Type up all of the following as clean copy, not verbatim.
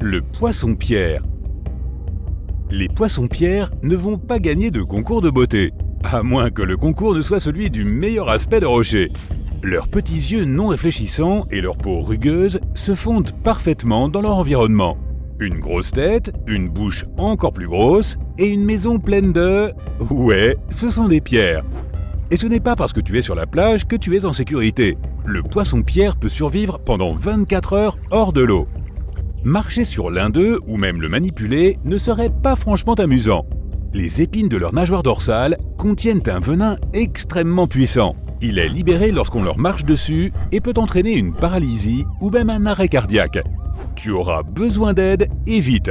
Le poisson-pierre. Les poissons-pierres ne vont pas gagner de concours de beauté, à moins que le concours ne soit celui du meilleur aspect de rocher. Leurs petits yeux non réfléchissants et leur peau rugueuse se fondent parfaitement dans leur environnement. Une grosse tête, une bouche encore plus grosse et une maison pleine de... Ouais, ce sont des pierres. Et ce n'est pas parce que tu es sur la plage que tu es en sécurité. Le poisson-pierre peut survivre pendant 24 heures hors de l'eau. Marcher sur l'un d'eux ou même le manipuler ne serait pas franchement amusant. Les épines de leur nageoire dorsale contiennent un venin extrêmement puissant. Il est libéré lorsqu'on leur marche dessus et peut entraîner une paralysie ou même un arrêt cardiaque. Tu auras besoin d'aide et vite.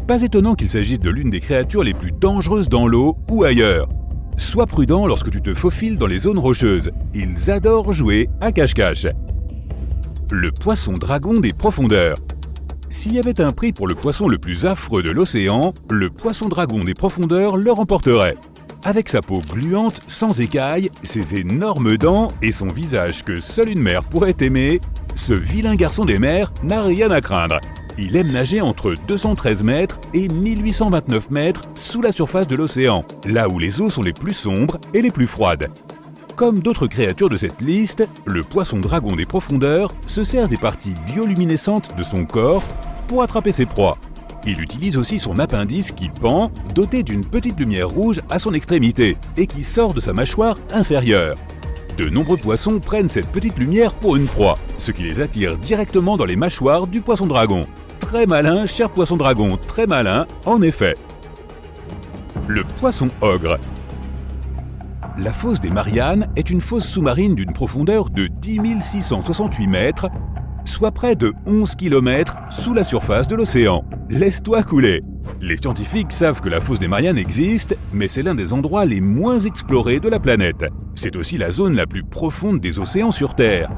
Pas étonnant qu'il s'agisse de l'une des créatures les plus dangereuses dans l'eau ou ailleurs. Sois prudent lorsque tu te faufiles dans les zones rocheuses. Ils adorent jouer à cache-cache. Le poisson-dragon des profondeurs. S'il y avait un prix pour le poisson le plus affreux de l'océan, le poisson-dragon des profondeurs le remporterait. Avec sa peau gluante, sans écailles, ses énormes dents et son visage que seule une mère pourrait aimer, ce vilain garçon des mers n'a rien à craindre. Il aime nager entre 213 mètres et 1829 mètres sous la surface de l'océan, là où les eaux sont les plus sombres et les plus froides. Comme d'autres créatures de cette liste, le poisson-dragon des profondeurs se sert des parties bioluminescentes de son corps pour attraper ses proies. Il utilise aussi son appendice qui pend, doté d'une petite lumière rouge à son extrémité et qui sort de sa mâchoire inférieure. De nombreux poissons prennent cette petite lumière pour une proie, ce qui les attire directement dans les mâchoires du poisson-dragon. Très malin, cher poisson-dragon, très malin, en effet. Le poisson-ogre. La fosse des Mariannes est une fosse sous-marine d'une profondeur de 10 668 mètres, soit près de 11 km sous la surface de l'océan. Laisse-toi couler. Les scientifiques savent que la fosse des Mariannes existe, mais c'est l'un des endroits les moins explorés de la planète. C'est aussi la zone la plus profonde des océans sur Terre.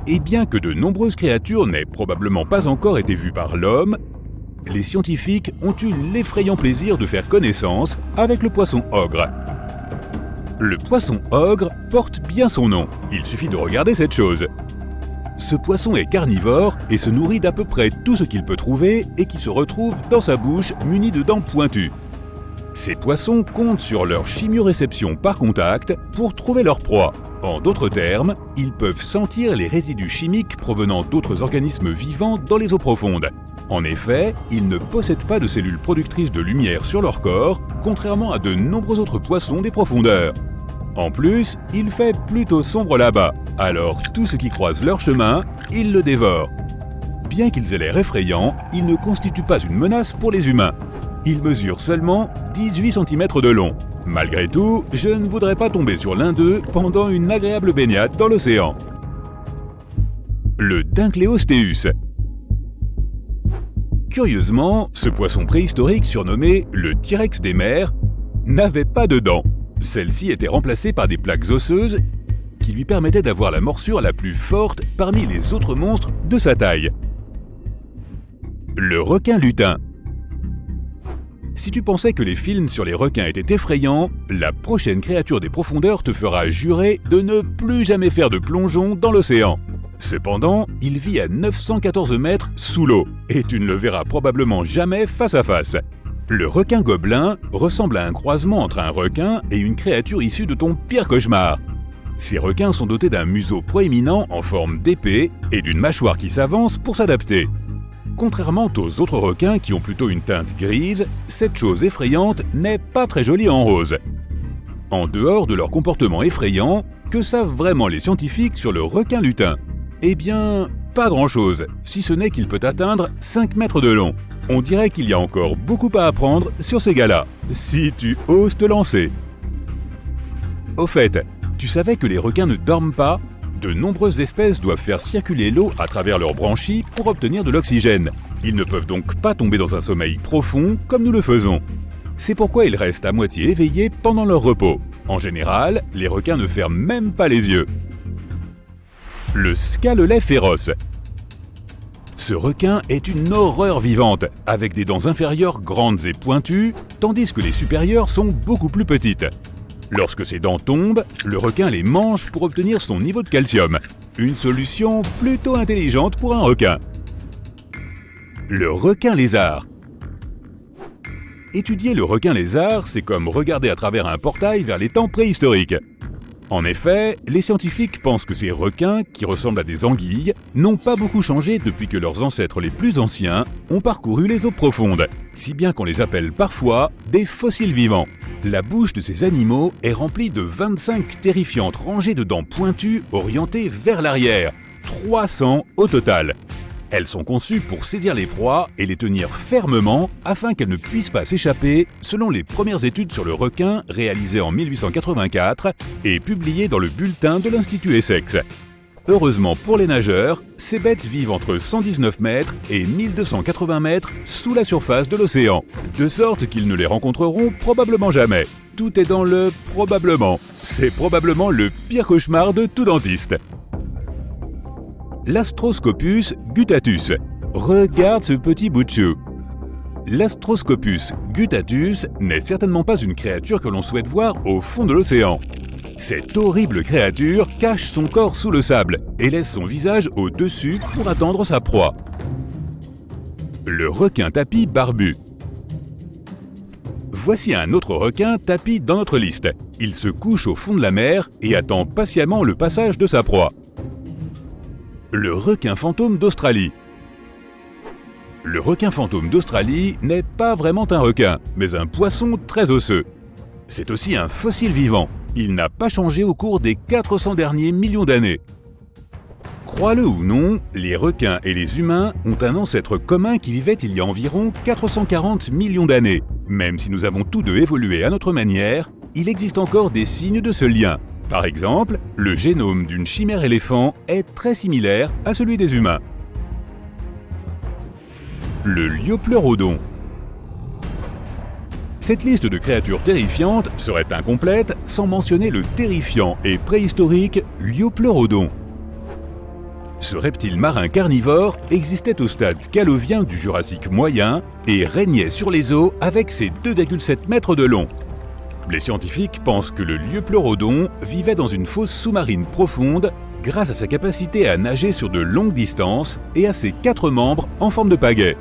Et bien que de nombreuses créatures n'aient probablement pas encore été vues par l'homme, les scientifiques ont eu l'effrayant plaisir de faire connaissance avec le poisson-ogre. Le poisson-ogre porte bien son nom, il suffit de regarder cette chose. Ce poisson est carnivore et se nourrit d'à peu près tout ce qu'il peut trouver et qui se retrouve dans sa bouche muni de dents pointues. Ces poissons comptent sur leur chimioréception par contact pour trouver leur proie. En d'autres termes, ils peuvent sentir les résidus chimiques provenant d'autres organismes vivants dans les eaux profondes. En effet, ils ne possèdent pas de cellules productrices de lumière sur leur corps, contrairement à de nombreux autres poissons des profondeurs. En plus, il fait plutôt sombre là-bas, alors tout ce qui croise leur chemin, ils le dévorent. Bien qu'ils aient l'air effrayants, ils ne constituent pas une menace pour les humains. Ils mesurent seulement 18 cm de long. Malgré tout, je ne voudrais pas tomber sur l'un d'eux pendant une agréable baignade dans l'océan. Le Dincleostéus. Curieusement, ce poisson préhistorique surnommé le T-Rex des mers n'avait pas de dents. Celles-ci étaient remplacées par des plaques osseuses qui lui permettaient d'avoir la morsure la plus forte parmi les autres monstres de sa taille. Le requin lutin. Si tu pensais que les films sur les requins étaient effrayants, la prochaine créature des profondeurs te fera jurer de ne plus jamais faire de plongeon dans l'océan. Cependant, il vit à 914 mètres sous l'eau et tu ne le verras probablement jamais face à face. Le requin gobelin ressemble à un croisement entre un requin et une créature issue de ton pire cauchemar. Ces requins sont dotés d'un museau proéminent en forme d'épée et d'une mâchoire qui s'avance pour s'adapter. Contrairement aux autres requins qui ont plutôt une teinte grise, cette chose effrayante n'est pas très jolie en rose. En dehors de leur comportement effrayant, que savent vraiment les scientifiques sur le requin lutin ? Eh bien, pas grand-chose, si ce n'est qu'il peut atteindre 5 mètres de long. On dirait qu'il y a encore beaucoup à apprendre sur ces gars-là, si tu oses te lancer. Au fait, tu savais que les requins ne dorment pas ? De nombreuses espèces doivent faire circuler l'eau à travers leurs branchies pour obtenir de l'oxygène. Ils ne peuvent donc pas tomber dans un sommeil profond comme nous le faisons. C'est pourquoi ils restent à moitié éveillés pendant leur repos. En général, les requins ne ferment même pas les yeux. Le scalet féroce. Ce requin est une horreur vivante, avec des dents inférieures grandes et pointues, tandis que les supérieures sont beaucoup plus petites. Lorsque ses dents tombent, le requin les mange pour obtenir son niveau de calcium. Une solution plutôt intelligente pour un requin. Le requin lézard. Étudier le requin lézard, c'est comme regarder à travers un portail vers les temps préhistoriques. En effet, les scientifiques pensent que ces requins, qui ressemblent à des anguilles, n'ont pas beaucoup changé depuis que leurs ancêtres les plus anciens ont parcouru les eaux profondes, si bien qu'on les appelle parfois des fossiles vivants. La bouche de ces animaux est remplie de 25 terrifiantes rangées de dents pointues orientées vers l'arrière, 300 au total. Elles sont conçues pour saisir les proies et les tenir fermement afin qu'elles ne puissent pas s'échapper, selon les premières études sur le requin réalisées en 1884 et publiées dans le bulletin de l'Institut Essex. Heureusement pour les nageurs, ces bêtes vivent entre 119 mètres et 1280 mètres sous la surface de l'océan, de sorte qu'ils ne les rencontreront probablement jamais. Tout est dans le « probablement ». C'est probablement le pire cauchemar de tout dentiste. L'Astroscopus guttatus. Regarde ce petit bout de chou. L'Astroscopus guttatus n'est certainement pas une créature que l'on souhaite voir au fond de l'océan. Cette horrible créature cache son corps sous le sable et laisse son visage au-dessus pour attendre sa proie. Le requin tapi barbu. Voici un autre requin tapi dans notre liste. Il se couche au fond de la mer et attend patiemment le passage de sa proie. Le requin fantôme d'Australie. Le requin fantôme d'Australie n'est pas vraiment un requin, mais un poisson très osseux. C'est aussi un fossile vivant. Il n'a pas changé au cours des 400 derniers millions d'années. Crois-le ou non, les requins et les humains ont un ancêtre commun qui vivait il y a environ 440 millions d'années. Même si nous avons tous deux évolué à notre manière, il existe encore des signes de ce lien. Par exemple, le génome d'une chimère éléphant est très similaire à celui des humains. Le liopleurodon. Cette liste de créatures terrifiantes serait incomplète sans mentionner le terrifiant et préhistorique liopleurodon. Ce reptile marin carnivore existait au stade calovien du Jurassique moyen et régnait sur les eaux avec ses 2,7 mètres de long. Les scientifiques pensent que le liopleurodon vivait dans une fosse sous-marine profonde grâce à sa capacité à nager sur de longues distances et à ses 4 membres en forme de pagaie.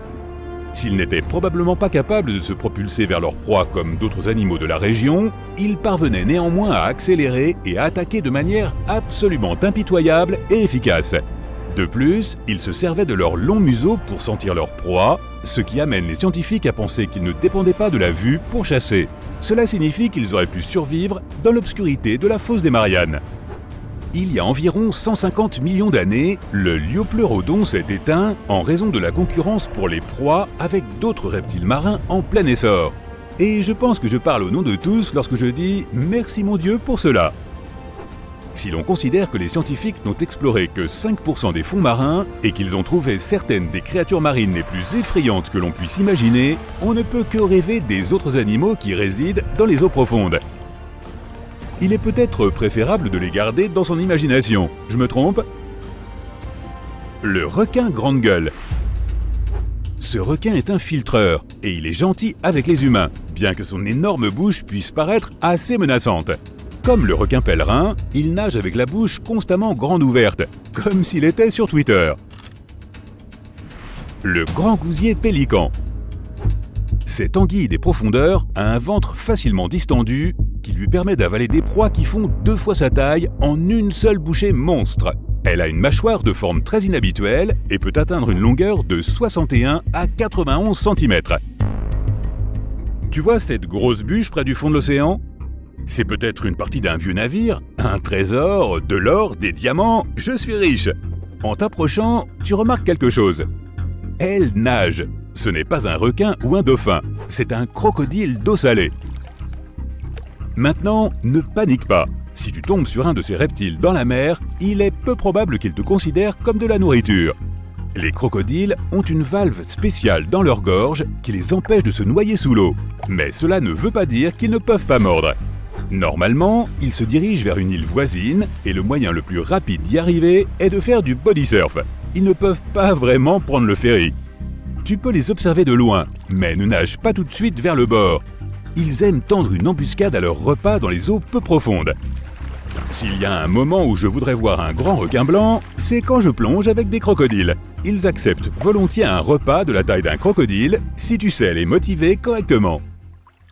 S'ils n'étaient probablement pas capables de se propulser vers leur proie comme d'autres animaux de la région, ils parvenaient néanmoins à accélérer et à attaquer de manière absolument impitoyable et efficace. De plus, ils se servaient de leur long museau pour sentir leur proie, ce qui amène les scientifiques à penser qu'ils ne dépendaient pas de la vue pour chasser. Cela signifie qu'ils auraient pu survivre dans l'obscurité de la fosse des Mariannes. Il y a environ 150 millions d'années, le liopleurodon s'est éteint en raison de la concurrence pour les proies avec d'autres reptiles marins en plein essor. Et je pense que je parle au nom de tous lorsque je dis « merci mon Dieu pour cela ». Si l'on considère que les scientifiques n'ont exploré que 5% des fonds marins et qu'ils ont trouvé certaines des créatures marines les plus effrayantes que l'on puisse imaginer, on ne peut que rêver des autres animaux qui résident dans les eaux profondes. Il est peut-être préférable de les garder dans son imagination. Je me trompe ? Le requin grande gueule. Ce requin est un filtreur et il est gentil avec les humains, bien que son énorme bouche puisse paraître assez menaçante. Comme le requin pèlerin, il nage avec la bouche constamment grande ouverte, comme s'il était sur Twitter. Le grand gousier pélican. Cette anguille des profondeurs a un ventre facilement distendu qui lui permet d'avaler des proies qui font 2 fois sa taille en une seule bouchée monstre. Elle a une mâchoire de forme très inhabituelle et peut atteindre une longueur de 61 à 91 cm. Tu vois cette grosse bûche près du fond de l'océan ? C'est peut-être une partie d'un vieux navire, un trésor, de l'or, des diamants, je suis riche. En t'approchant, tu remarques quelque chose. Elle nage. Ce n'est pas un requin ou un dauphin, c'est un crocodile d'eau salée. Maintenant, ne panique pas. Si tu tombes sur un de ces reptiles dans la mer, il est peu probable qu'ils te considèrent comme de la nourriture. Les crocodiles ont une valve spéciale dans leur gorge qui les empêche de se noyer sous l'eau. Mais cela ne veut pas dire qu'ils ne peuvent pas mordre. Normalement, ils se dirigent vers une île voisine et le moyen le plus rapide d'y arriver est de faire du body surf. Ils ne peuvent pas vraiment prendre le ferry. Tu peux les observer de loin, mais ne nage pas tout de suite vers le bord. Ils aiment tendre une embuscade à leur repas dans les eaux peu profondes. S'il y a un moment où je voudrais voir un grand requin blanc, c'est quand je plonge avec des crocodiles. Ils acceptent volontiers un repas de la taille d'un crocodile si tu sais les motiver correctement.